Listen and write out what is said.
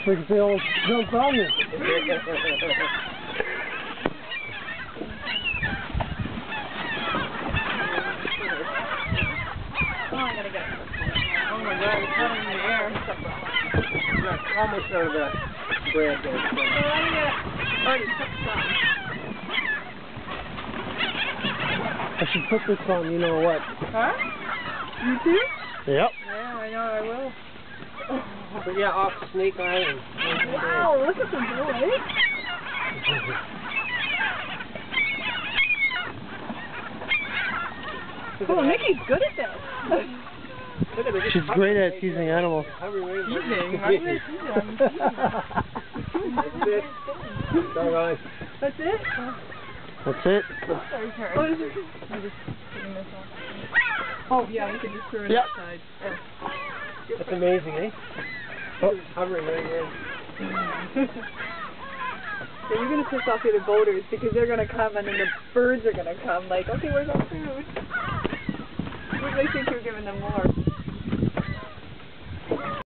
Like they all jump on you. Oh my god, it's not in the air. Almost out of that bread there. Oh, you took some. I should put this on, you know what? Huh? You too? Yep. Yeah, I know I will. But yeah, off Snake Island. Wow, look at the boy. Oh, Nikki's good at this. She's great at teasing animals. Teasing? Why did I tease him? That's it. Bye-bye. That's it? That's it. Sorry, sorry. Oh, is it? I'm just putting this on. Oh, yeah, we can just throw it Yep. outside. That's amazing, eh? Oh, hovering right here. So you're going to piss off the other boaters because they're going to come and then the birds are going to come like, okay, where's our food? What do they think you're giving them more?